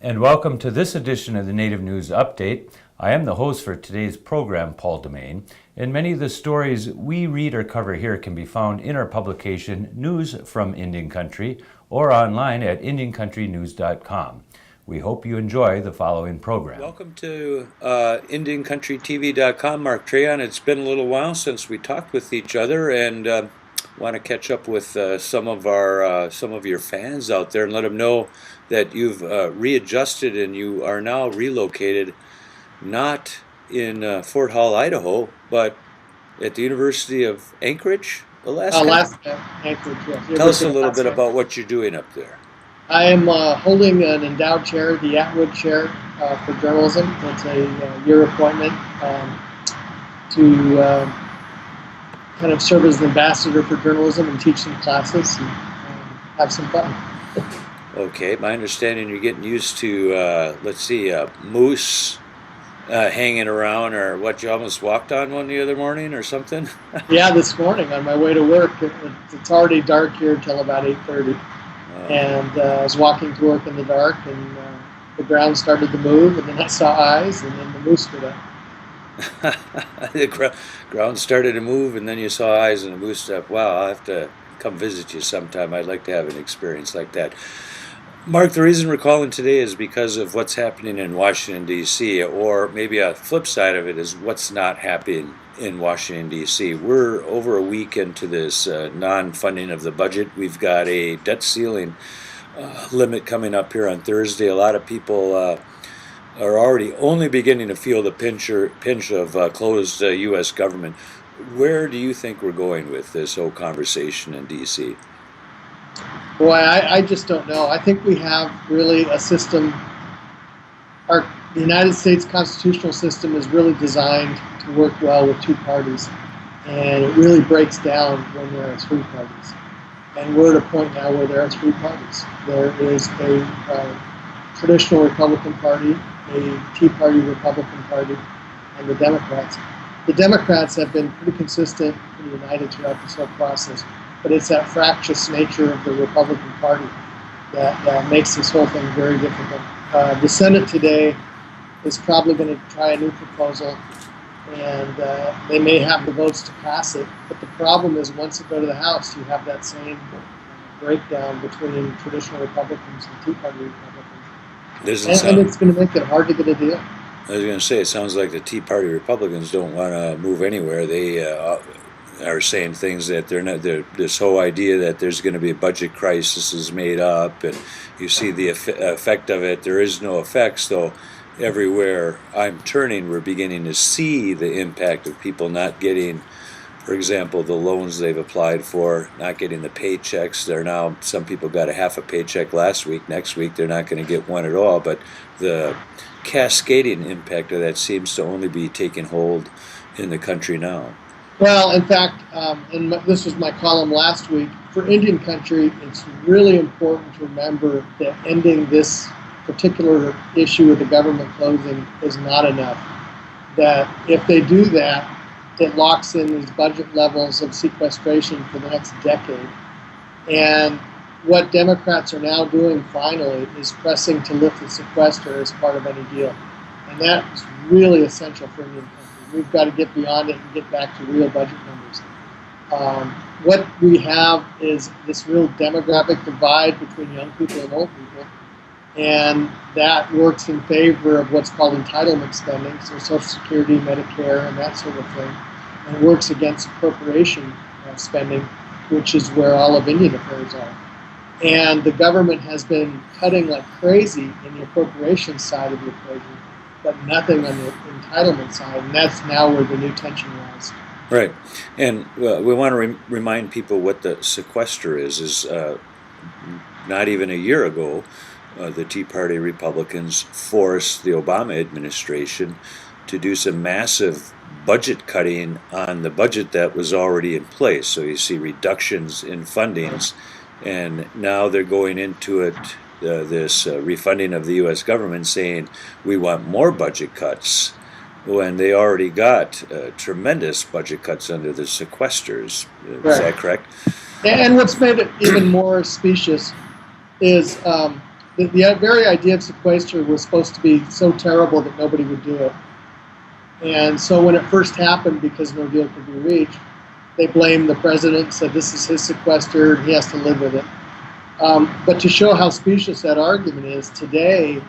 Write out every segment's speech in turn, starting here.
and welcome to this edition of the Native News Update. I am the host for today's program, Paul DeMain, and many of the stories we read or cover here can be found in our publication, News from Indian Country, or online at IndianCountryNews.com. We hope you enjoy the following program. Welcome to IndianCountryTV.com. Mark Trahant. It's been a little while since we talked with each other, and want to catch up with some of your fans out there and let them know that you've readjusted and you are now relocated, not in Fort Hall, Idaho, but at the University of Anchorage, Alaska. Alaska, Anchorage, yes. Tell us a little bit about what you're doing up there. I am holding an endowed chair, the Atwood Chair for Journalism. It's a year appointment to kind of serve as an ambassador for journalism and teach some classes and have some fun. Okay, my understanding you're getting used to, moose hanging around, or what, you almost walked on one the other morning or something? Yeah, this morning on my way to work. It's already dark here till about 8:30. And I was walking to work in the dark, and the ground started to move, and then I saw eyes, and then the moose stood up. The ground started to move, and then you saw eyes and a moose stood up. Wow, I'll have to come visit you sometime. I'd like to have an experience like that. Mark, the reason we're calling today is because of what's happening in Washington, D.C., or maybe a flip side of it is what's not happening in Washington, D.C. We're over a week into this non-funding of the budget. We've got a debt ceiling limit coming up here on Thursday. A lot of people are already only beginning to feel the pinch of closed U.S. government. Where do you think we're going with this whole conversation in D.C.? Boy, I just don't know. I think we have really a system. The United States constitutional system is really designed to work well with two parties, and it really breaks down when there are three parties. And we're at a point now where there are three parties. There is a traditional Republican Party, a Tea Party Republican Party, and the Democrats. The Democrats have been pretty consistent and united throughout this whole process, but it's that fractious nature of the Republican Party that makes this whole thing very difficult. The Senate today is probably going to try a new proposal, and they may have the votes to pass it. But the problem is, once it goes to the House, you have that same breakdown between traditional Republicans and Tea Party Republicans. And it's going to make it hard to get a deal. I was going to say, it sounds like the Tea Party Republicans don't want to move anywhere. They are saying things that this whole idea that there's going to be a budget crisis is made up, and you see the effect of it. There is no effect, so everywhere I'm turning, we're beginning to see the impact of people not getting, for example, the loans they've applied for, not getting the paychecks. Some people got a half a paycheck last week. Next week, they're not going to get one at all, but the cascading impact of that seems to only be taking hold in the country now. Well, in fact, and this was my column last week, for Indian country, it's really important to remember that ending this particular issue with the government closing is not enough. That if they do that, it locks in these budget levels of sequestration for the next decade. And what Democrats are now doing finally is pressing to lift the sequester as part of any deal. And that is really essential for Indian country. We've got to get beyond it and get back to real budget numbers. What we have is this real demographic divide between young people and old people, and that works in favor of what's called entitlement spending, so Social Security, Medicare, and that sort of thing, and works against appropriation spending, which is where all of Indian affairs are. And the government has been cutting like crazy in the appropriation side of the equation, but nothing on the entitlement side, and that's now where the new tension lies. Right, and we want to remind people what the sequester is not even a year ago, the Tea Party Republicans forced the Obama administration to do some massive budget cutting on the budget that was already in place. So you see reductions in fundings, and now they're going into it, this refunding of the U.S. government, saying we want more budget cuts when they already got tremendous budget cuts under the sequesters. Is that correct? And what's made it even more specious is the very idea of sequester was supposed to be so terrible that nobody would do it. And so when it first happened, because no deal could be reached, they blamed the president, said this is his sequester, and he has to live with it. But to show how specious that argument is, today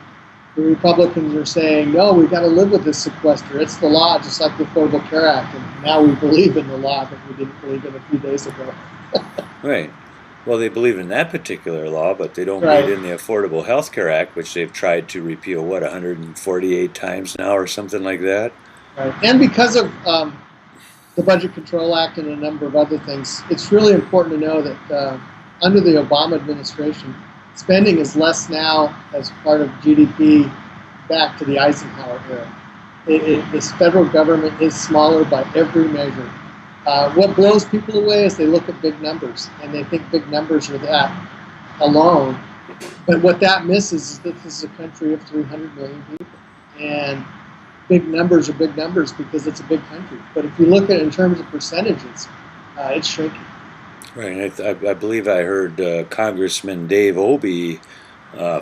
the Republicans are saying, no, we've got to live with this sequester. It's the law, just like the Affordable Care Act. And now we believe in the law that we didn't believe in a few days ago. Right. Well, they believe in that particular law, but they don't Right. believe in the Affordable Health Care Act, which they've tried to repeal, 148 times now or something like that? Right. And because of the Budget Control Act and a number of other things, it's really important to know that under the Obama administration, spending is less now as part of GDP back to the Eisenhower era. This federal government is smaller by every measure. What blows people away is they look at big numbers, and they think big numbers are that alone. But what that misses is that this is a country of 300 million people. And big numbers are big numbers because it's a big country. But if you look at it in terms of percentages, it's shrinking. Right. I believe I heard Congressman Dave Obey,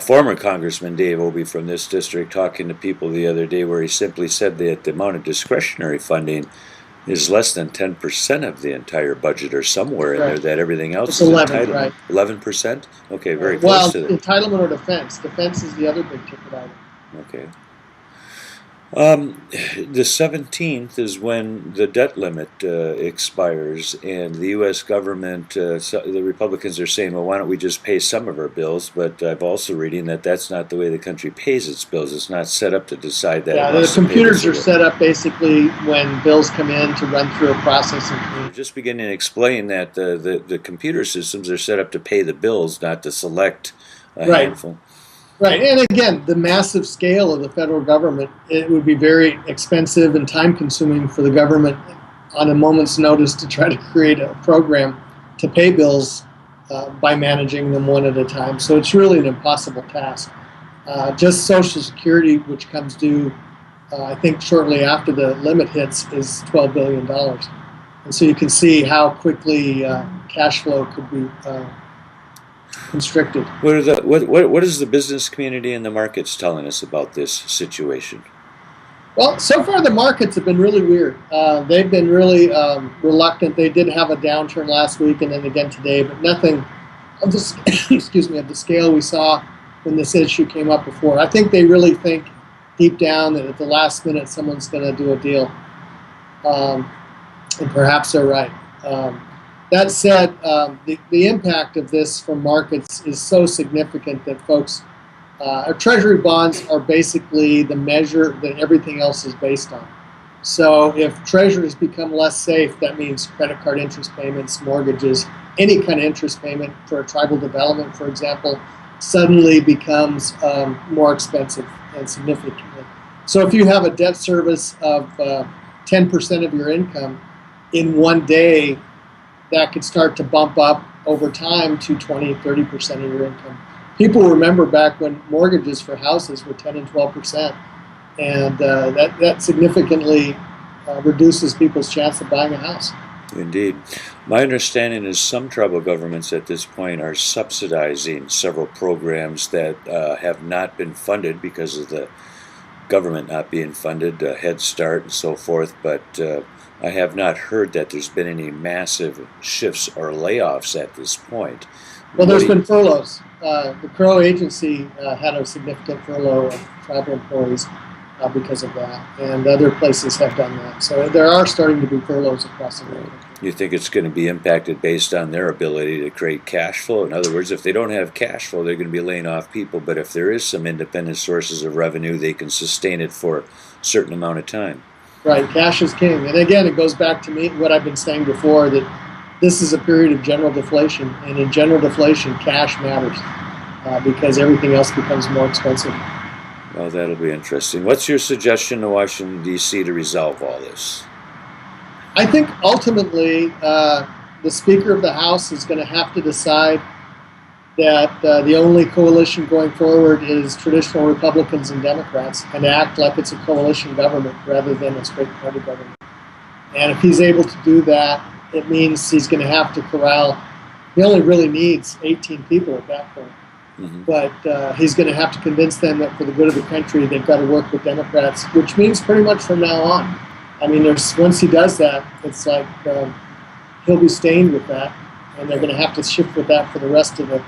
former Congressman Dave Obey from this district, talking to people the other day, where he simply said that the amount of discretionary funding is less than 10% of the entire budget, or somewhere in there, that everything else It's is 11, entitlement. right. 11%? Okay, very Well, close to that. entitlement or defense. Defense is the other big ticket item. Okay. The 17th is when the debt limit expires, and the U.S. government, the Republicans are saying, well, why don't we just pay some of our bills? But I'm also reading that that's not the way the country pays its bills. It's not set up to decide that. Yeah, the computers are set up basically when bills come in to run through a processing committee. Just beginning to explain that the computer systems are set up to pay the bills, not to select a handful. Right, and again, the massive scale of the federal government, it would be very expensive and time-consuming for the government on a moment's notice to try to create a program to pay bills by managing them one at a time. So it's really an impossible task. Just Social Security, which comes due, I think, shortly after the limit hits, is $12 billion. And so you can see how quickly cash flow could be constricted. What is the business community and the markets telling us about this situation? Well, so far the markets have been really weird. They've been really reluctant. They did have a downturn last week and then again today, but nothing of the excuse me, of the scale we saw when this issue came up before. I think they really think deep down that at the last minute someone's going to do a deal, and perhaps they're right. That said, the impact of this for markets is so significant that folks, our treasury bonds are basically the measure that everything else is based on. So if treasuries become less safe, that means credit card interest payments, mortgages, any kind of interest payment for a tribal development, for example, suddenly becomes more expensive and significantly. So if you have a debt service of 10% of your income in one day, that could start to bump up over time to 20, 30% of your income. People remember back when mortgages for houses were 10 and 12%, and that significantly reduces people's chance of buying a house. Indeed. My understanding is some tribal governments at this point are subsidizing several programs that have not been funded because of the government not being funded, Head Start and so forth, but I have not heard that there's been any massive shifts or layoffs at this point. Well, there's been furloughs. The Crow Agency had a significant furlough of tribal employees because of that, and other places have done that. So there are starting to be furloughs across the country. You think it's going to be impacted based on their ability to create cash flow? In other words, if they don't have cash flow, they're going to be laying off people, but if there is some independent sources of revenue, they can sustain it for a certain amount of time. Right, cash is king. And again, it goes back to me what I've been saying before, that this is a period of general deflation. And in general deflation, cash matters because everything else becomes more expensive. Well, that'll be interesting. What's your suggestion to Washington, D.C. to resolve all this? I think ultimately the Speaker of the House is going to have to decide that the only coalition going forward is traditional Republicans and Democrats, and act like it's a coalition government rather than a straight party government. And if he's able to do that, it means he's going to have to corral. He only really needs 18 people at that point. but he's going to have to convince them that for the good of the country, they've got to work with Democrats, which means pretty much from now on. I mean, once he does that, it's like he'll be stained with that, and they're going to have to shift with that for the rest of the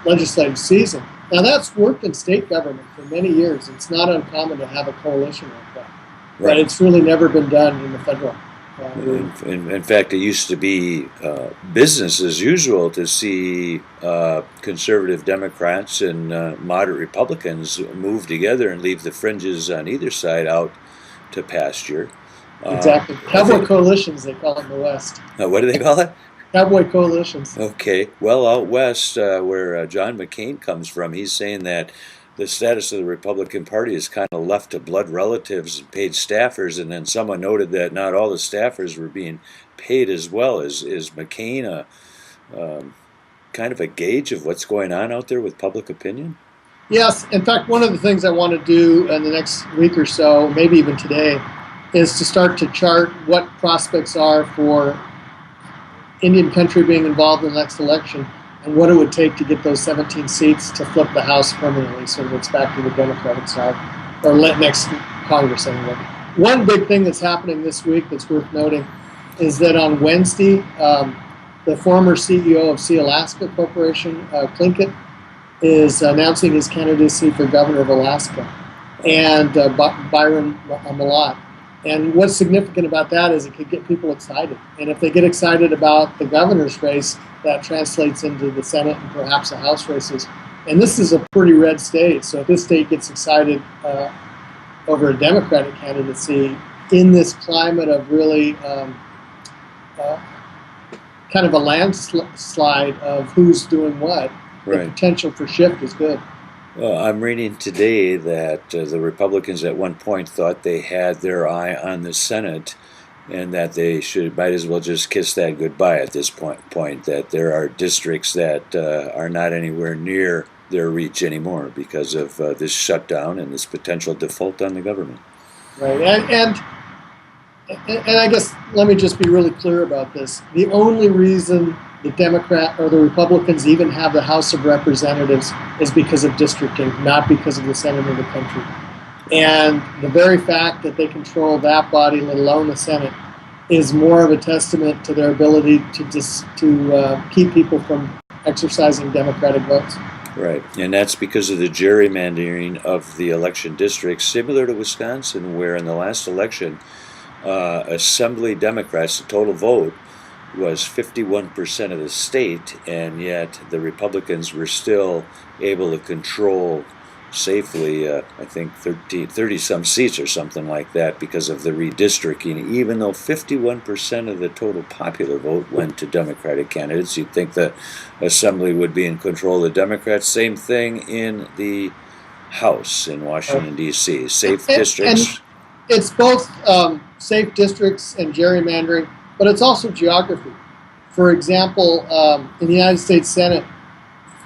legislative season. Now, that's worked in state government for many years. It's not uncommon to have a coalition like that, but it's really never been done in the federal. In fact, it used to be business as usual to see conservative Democrats and moderate Republicans move together and leave the fringes on either side out to pasture. Exactly. Cowboy coalitions, they call it in the West. What do they call it? Cowboy coalitions. Okay. Well, out west, where John McCain comes from, he's saying that the status of the Republican Party is kind of left to blood relatives and paid staffers, and then someone noted that not all the staffers were being paid as well. Is McCain kind of a gauge of what's going on out there with public opinion? Yes. In fact, one of the things I want to do in the next week or so, maybe even today, is to start to chart what prospects are for Indian country being involved in the next election, and what it would take to get those 17 seats to flip the House permanently so that it's back to the Democratic side, or next Congress anyway. One big thing that's happening this week that's worth noting is that on Wednesday, the former CEO of Alaska Corporation, Plinkett, is announcing his candidacy for governor of Alaska, and Byron Malott. And what's significant about that is it could get people excited. And if they get excited about the governor's race, that translates into the Senate and perhaps the House races. And this is a pretty red state. So if this state gets excited over a Democratic candidacy in this climate of really kind of a landslide of who's doing what, the potential for shift is good. Well, I'm reading today that the Republicans at one point thought they had their eye on the Senate, and that they might as well just kiss that goodbye at this point, that there are districts that are not anywhere near their reach anymore because of this shutdown and this potential default on the government. Right, and I guess let me just be really clear about this. The only reason the Democrat or the Republicans even have the House of Representatives is because of districting, not because of the Senate of the country. And the very fact that they control that body, let alone the Senate, is more of a testament to their ability to keep people from exercising Democratic votes. Right, and that's because of the gerrymandering of the election districts, similar to Wisconsin, where in the last election, Assembly Democrats, the total vote, was 51% of the state, and yet the Republicans were still able to control safely, I think 30-some seats or something like that because of the redistricting, even though 51% of the total popular vote went to Democratic candidates. You'd think the Assembly would be in control of the Democrats. Same thing in the House in Washington, D.C. Safe districts. And it's both safe districts and gerrymandering, but it's also geography. For example, in the United States Senate,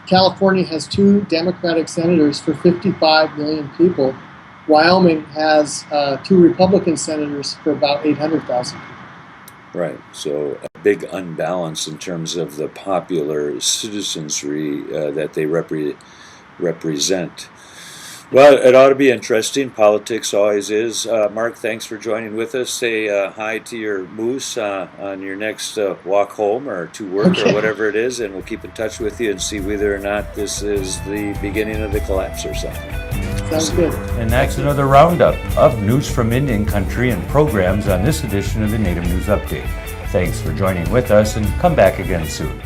California has 2 Democratic senators for 55 million people. Wyoming has 2 Republican senators for about 800,000 people. Right, so a big unbalance in terms of the popular citizenry that they represent. Well, it ought to be interesting. Politics always is. Mark, thanks for joining with us. Say hi to your moose on your next walk home or to work or whatever it is, and we'll keep in touch with you and see whether or not this is the beginning of the collapse or something. Sounds good. And that's another roundup of news from Indian country and programs on this edition of the Native News Update. Thanks for joining with us, and come back again soon.